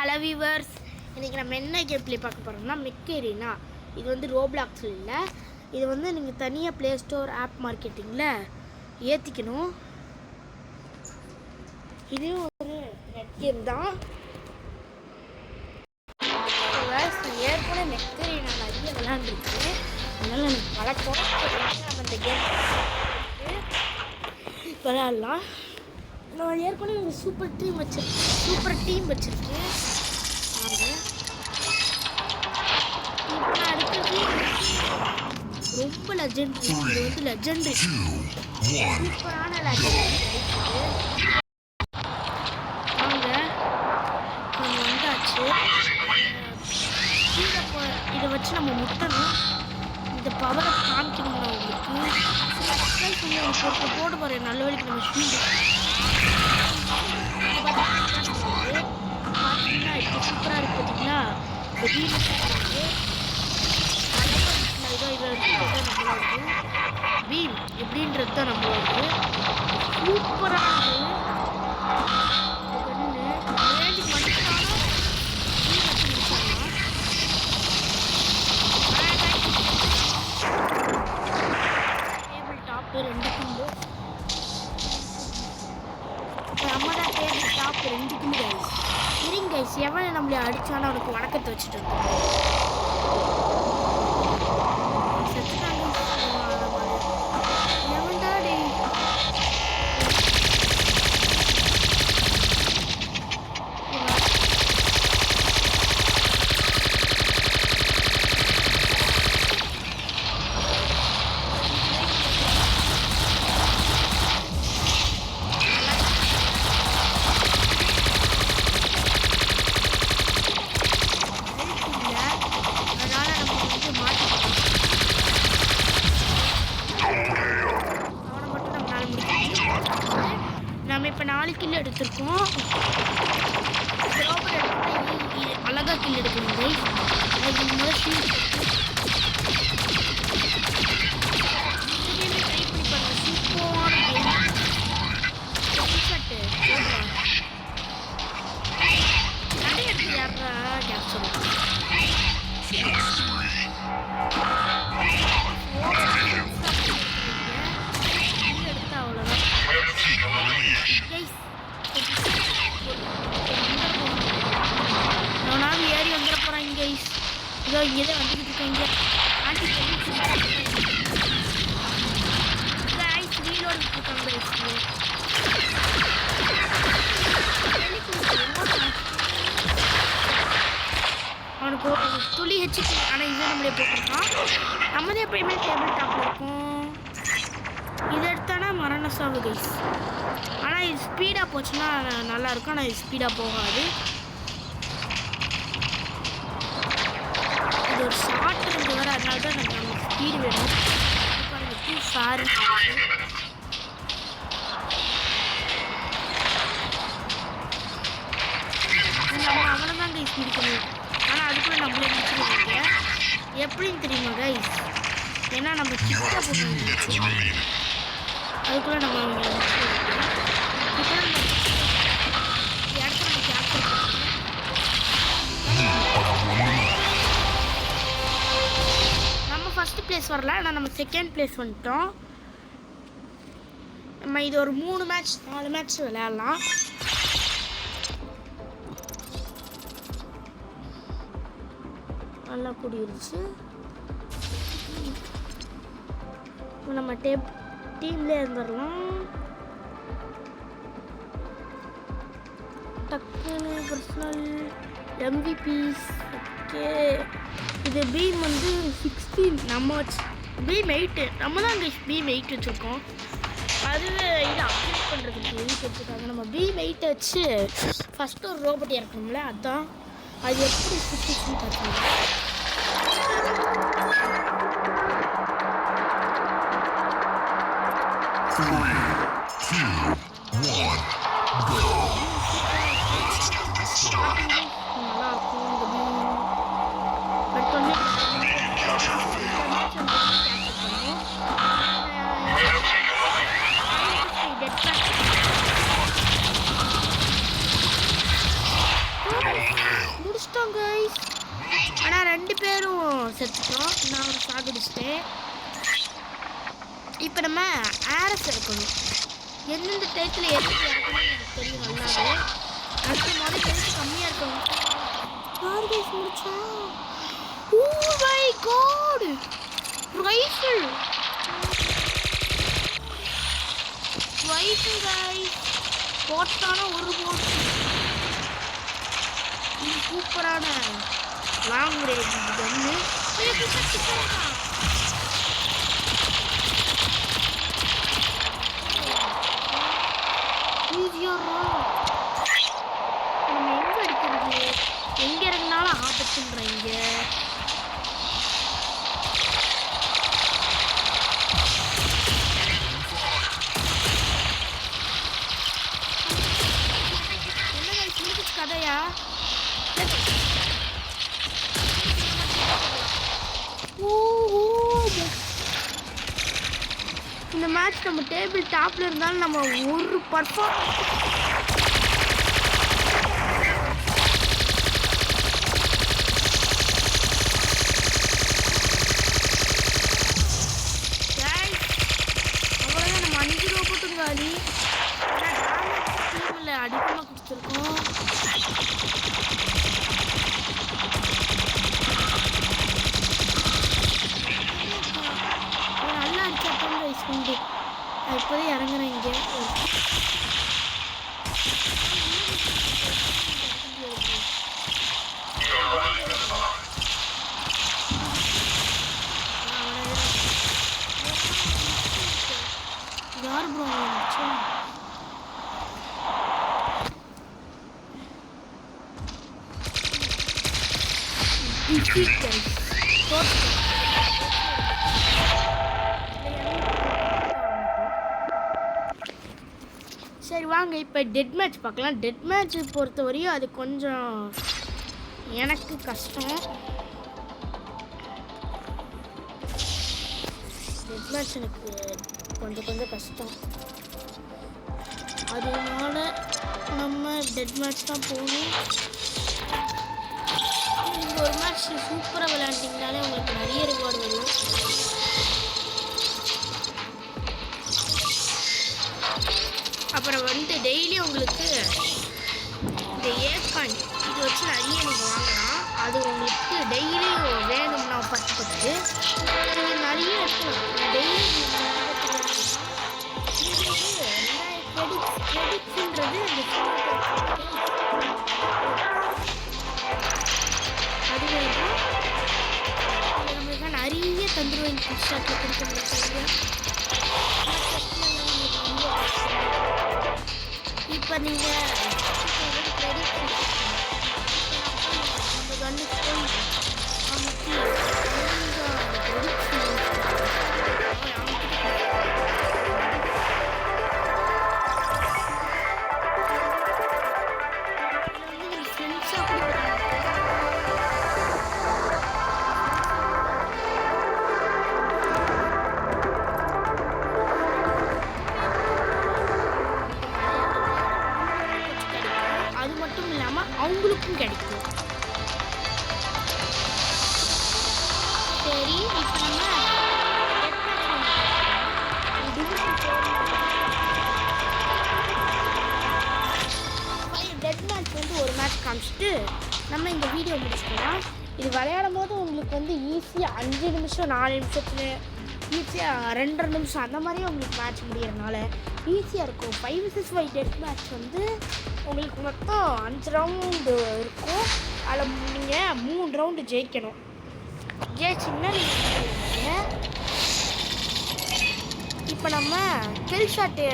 Hello viewers, இன்றைக்கி நம்ம என்ன கேம் ப்ளே பார்க்க போகிறோம்னா மெக்கேரினா. இது வந்து ரோப்ளாக்ஸில் இல்லை, இது வந்து நீங்கள் தனியாக ப்ளே ஸ்டோர் ஆப் மார்க்கெட்டிங்கில் ஏற்றிக்கணும். இதுவும் ஒரு நெட் கேம் தான். ஏற்கனவே மெக்கேரினா நிறைய விளையாண்டுருக்கு, அதனால் எனக்கு பழக்கம். நம்ம இந்த கேம் விளையாடலாம். நான் ஏற்கனவே ஒரு சூப்பர் டீம் வச்சுருக்கேன். ரொம்ப லெஜெண்டரி, இது வந்து லெஜெண்டரி, சூப்பரான லெஜெண்டரி. வாங்க கொஞ்சம் வந்தாச்சு. இதை வச்சு நம்ம முட்டணும். இந்த பவரை காமிக்கணும்னா உங்களுக்கு போட போகிறேன். நல்ல வழிக்கு நம்ம ஷீல்டு பார்த்தீங்கன்னா இப்போ சூப்பராக இருக்குது. பார்த்தீங்களா பீம் எப்படின்றது தான் நம்மளோட சூப்பராக டேபிள் டாப்பு 2 கிலோ. நம்ம தான் டேபிள் டாப் 2 கிலோ கைஸ். இருங்க கைஸ், எவனை நம்மளை அடித்தாலும் அவனுக்கு வணக்கத்தை வச்சுட்டு நம்ம இப்போ 4 கில் எடுத்திருக்கோம். அழகாக கில் எடுக்கணும் கைஸ். அதுக்கு முதல் ஷீல்டு ட்ரை பண்ணி பாருங்க. சூப்பரான நிறைய இடத்துல யாரா கேப்சர் எடுத்தா அவ்வளோதான். நானும் ஏறி வந்துட போகிறேன் கைஸ். இதோ இங்கே தான் வந்துக்கிட்டு இருக்கேன். ஆண்டி கைஸ் ரீலோட் இருக்காங்க கைஸ். அவனுக்கு துளி ஹெச்சு, ஆனால் இதை நம்மளே போட்டிருக்கான். நம்ம தான் எப்பயுமே டேபிள் டாப்பில் இருக்கும். இதை எடுத்தானா மரண சாவு கைஸ். ஆனால் இது ஸ்பீடாக போச்சுன்னா நல்லாயிருக்கும், ஆனால் இது ஸ்பீடாக போகாது. இது ஒரு ஷார்ட் இருந்து வர, அதனால தான் நமக்கு ஸ்பீடு வேணும். பாருங்க டூ ஃபேர். நம்ம அவனை தான் கைஸ் முடிக்கணும், ஆனால் அதுக்குள்ளே நம்மளே முடிச்சுருவாங்க. எப்படின்னு தெரியுமா கைஸ்? ஏன்னா நம்ம கிட்ட போட்டு அதுக்குள்ளே நம்ம அவங்க இப்போ நம்ம இடத்துல நம்ம கேப்சர் நம்ம ஃபஸ்ட்டு பிளேஸ் வரல, ஆனால் நம்ம செகண்ட் பிளேஸ் வந்துட்டோம். நம்ம இது ஒரு 3 மேட்ச் 4 மேட்ச் விளையாடலாம். நல்லா கூடிருச்சு. நம்ம டீம்லேயே இருந்துடலாம். டக்குன்னு பர்சனல் எம்விபிஸ். ஓகே, இது பீம் வந்து 16, நம்ம வச்சு பீம் 8. நம்ம தான் அங்கே பீம் 8 வச்சுருக்கோம். அதுவே இது அப்டேட் பண்ணுறதுக்கு 8 வச்சுருக்காங்க. நம்ம பீம் 8 வச்சு ஃபஸ்ட்டு ஒரு ரோபோட் இறக்கணும்ல, அதுதான். அது எப்படி சுற்றிச்சுன்னு பார்த்தீங்கன்னா 3, 2, 1, go. Get back. சாகடிச்சிட்டோம் கைஸ். ஆனால் 2 பேரும் செத்துட்டோம். நான் ஒரு சாகடிச்சிட்டேன். இப்போ நம்ம ஆர்எஸ் எடுக்கணும். எந்தெந்த டயத்தில் எடுத்து இறக்கணும் எனக்கு தெரியும் நல்லாவே. அடுத்த மாதிரி டயத்து கம்மியாக இருக்கணும். யார் கைஸ் முடிச்சா? Oh my God, rifle guys, போட்டான ஒரு போட். இது சூப்பரான லாங் ரேஞ்ச் கன்னு. நம்ம எங்க அடிக்கிறது? எங்க இறங்கினாலும் ஆபத்துன்றாங்க. கதையா? இந்த மேட்ச் நம்ம டேபிள் டாப்ல இருந்தாலும் நம்ம ஒரு பர்ஃபார்மன்ஸ் அவ்வளோதான். நம்ம 5 ரூபா போட்டும் காலி. டீமில் அதிகமாக கொடுத்துருக்கோம். நல்லா அடிச்சாட்டம் ரைஸ் உண்டு. நான் இப்போதே இறங்குறேன் இங்கே. யார் ப்ரோ சரி வாங்க இப்போ டெட் மேட்ச் பார்க்கலாம். டெட் மேட்ச் பொறுத்தவரையும் அது கொஞ்சம் எனக்கு கஷ்டம். டெட் மேட்ச் எனக்கு கொஞ்சம் கஷ்டம். அதனால நம்ம டெட் மேட்ச் தான் போகணும். இந்த ஒரு மேட்ச் சூப்பராக விளையாண்டிங்கனாலே உங்களுக்கு நிறைய ரிவார்டு வரும். அப்புறம் வந்து டெய்லி உங்களுக்கு இந்த ஏர்கான் இது வச்சு நிறைய நீங்கள் வாங்கலாம். அது உங்களுக்கு டெய்லியும் வேணும்னா 10 நீங்கள் நிறைய எடுக்கலாம். டெய்லி கிரெடிட்ஸ்ன்றது அது வேணும். நம்மளுக்கு நிறைய தந்துருவாங்க. புதுசாக கொடுக்க முடியாது. இப்போ நீங்கள் கிரெடிட் நம்ம கண்ணுக்கு போய் அமுத்தி அவங்களுக்கும் கிடைக்கும். சரி இப்போ நம்ம டெட் மேட்ச் வந்து ஒரு மேட்ச் காமிச்சிட்டு நம்ம இந்த வீடியோ முடிச்சுக்கலாம். இது விளையாடும் போது உங்களுக்கு வந்து ஈஸியாக 5 நிமிஷம் 4 நிமிஷத்துல ஈஸியாக 2.5 நிமிஷம் அந்த மாதிரியே உங்களுக்கு மேட்ச் முடியறதுனால ஈஸியாக இருக்கும். 5 vs 5 டெட் மேட்ச் வந்து உங்களுக்கு மொத்தம் 5 ரவுண்டு இருக்கும். அதில் நீங்கள் 3 ரவுண்டு ஜெயிக்கணும். ஜெயிச்சிங்கன்னா நீங்கள் இப்போ நம்ம கில் ஷாட்டு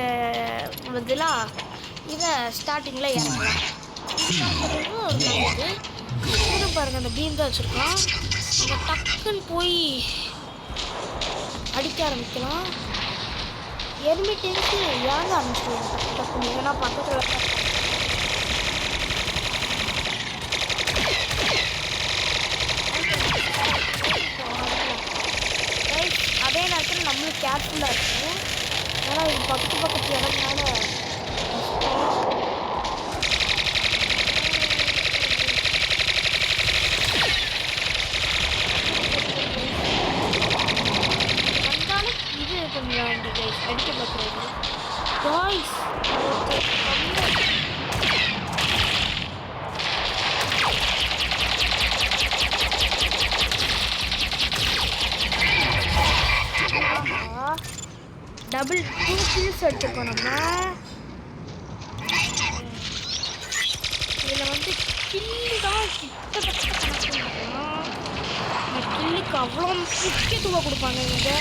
இதெல்லாம் இதை ஸ்டார்டிங்கில் இறங்கலாம். இது பாருங்கள், அந்த பீம் தான் வச்சுருக்கோம். நம்ம டக்குன்னு போய் அடிக்க ஆரம்பிக்கலாம். எனிமி டென்ஷன் இறங்க ஆரம்பிச்சிடுவோம் டக்குன்னு. ஏன்னா பக்கத்தில் அதே நேரத்தில் நம்மளும் கேர்ஃபுல்லாக இருக்கும். ஏன்னா இது பக்கத்து இடம்னால டபுள் 2 kills எடுத்துக்கோம் நம்ம. இதில் வந்து கில்லு தான் கிட்டத்தட்ட கணக்கு பண்ணலாம். இந்த கில்லுக்கு அவ்வளோ முக்கியத்துவம் கொடுப்பாங்க இங்கே.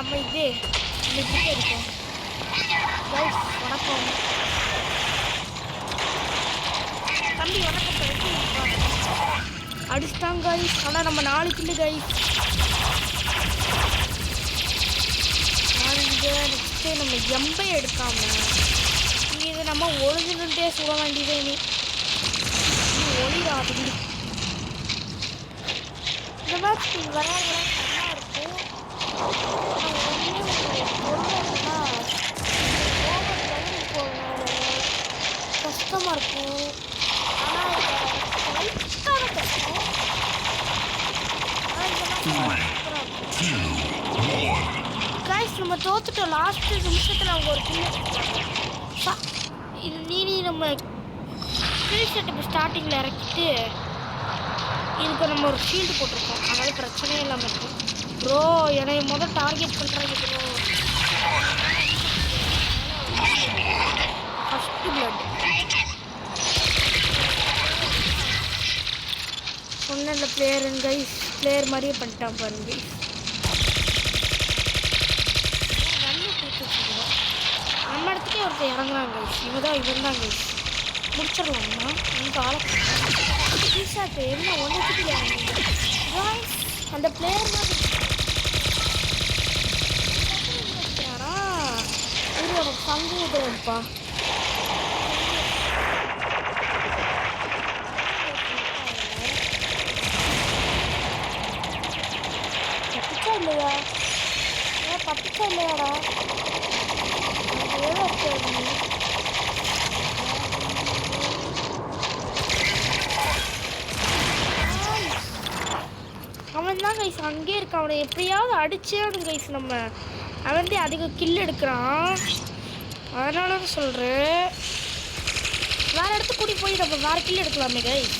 நம்ம இது இப்படி இருக்கோம். வணக்கம் தம்பி, வணக்கம். அடிச்சிட்டாங்க கைஸ். ஆனால் நம்ம 4 கில்லு கைஸ். நெக்ஸ்ட்டு நம்ம எம்பை எடுக்காம இது நம்ம ஒளிஞ்சுட்டே சுட வேண்டியதே. நீ ஒளிராது. இந்த மாதிரி விளையாடுறா நல்லா இருக்கும். கஷ்டமாக இருக்கும். ஆனால் லைட்டான கஷ்டம். கைஸ் நம்ம தோத்துட்டோம். லாஸ்ட் நிமிஷத்தில் அவங்க ஒரு கில்லு. இது நீ நம்ம கில் செட்டப் ஸ்டார்டிங்கில் இறக்கிட்டு இதுக்கு நம்ம ஒரு ஷீல்டு போட்டிருக்கோம். அதனால பிரச்சனையே இல்லாமல் இருக்கும். ப்ரோ என்னை முதல் டார்கெட் பண்ணுறாங்க ப்ரோ. ஃபஸ்ட்டு பிளட் சொன்ன இந்த பிளேயருங்க கைஸ். பிளேயர் மாதிரியே பண்ணிட்டான் பாருங்க கைஸ். நம்ம இடத்துக்கே ஒருத்தர் இறங்குறாங்க கைஸ். இவன் தான் கைஸ். முடிச்சிடலாம்னா இந்த ஆளை ஈஸாட்டு என்ன ஒன்றுக்கு கைஸ். அந்த பிளேயர் தான் இது எனக்கு பங்கு விடுறப்பா. தப்பிச்சா இல்லையா? ஏன் தப்பிச்சா இல்லையாடா? அவன் தான் கைஸ் அங்கே இருக்கான். அவனை எப்படியாவது அடிச்சேன்னு கைஸ். நம்ம அவன் தான் அதிக கில் எடுக்கிறான். அதனால தான் சொல்கிறேன், வேறு இடத்துக்கு கூட்டி போய் நம்ம வேறு கில் எடுக்கலாமே கைஸ்.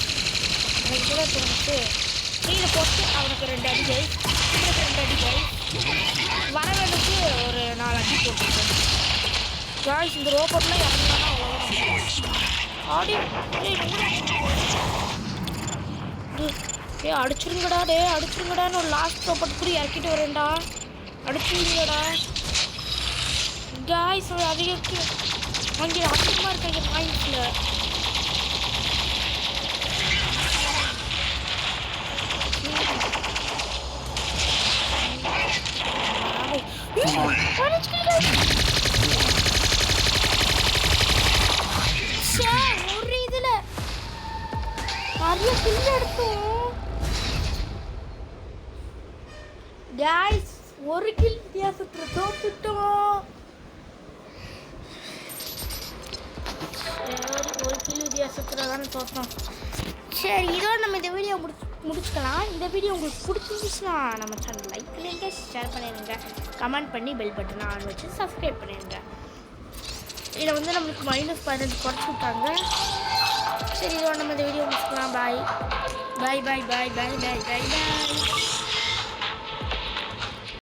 எனக்கு கூட தோணுச்சு. கீழே போட்டு அவனுக்கு 2 அடி கைஸ். இவனுக்கு 2 அடி கைஸ். வரவேலுக்கு ஒரு 4 அடி போட்டுருக்கேன் கைஸ். இந்த ரோபோட்லாம் இறங்கினா அவ்வளோதான். ஆடி அடிச்சிருங்கடா. அடிச்சிருங்கடான்னு ஒரு லாஸ்ட் ரோபோட் கூட இறக்கிட்டு வரேன்டா. அடிச்சிருங்கடா கைஸ். அதிகக்கு அங்கே அதிகமாக இருக்காங்க பாயிண்ட்ஸில். ஒரு இதில் நிறைய கில் எடுத்தோம் கைஸ். ஒரு கில் வித்தியாசத்தில் தோத்துட்டோம். ஒரு கில் வித்தியாசத்தில் தானே தோற்றோம். சரி, இதோட நம்ம இந்த வீடியோ முடிச்சுக்கலாம். இந்த வீடியோ உங்களுக்கு பிடிச்சிருந்துச்சுன்னா நம்ம சேனல் லைக் பண்ணிடுங்க, ஷேர் பண்ணிடுங்க, கமெண்ட் பண்ணி பெல் பட்டனை ஆன் வச்சு சப்ஸ்கிரைப் பண்ணிடுங்க. இதில் வந்து நம்மளுக்கு -12 குறைச்சி விட்டாங்க. சரி, இதோட நம்ம இந்த வீடியோ முடிச்சுக்கலாம். பாய் பாய் பாய் பாய் பாய் பாய் பாய் பாய்.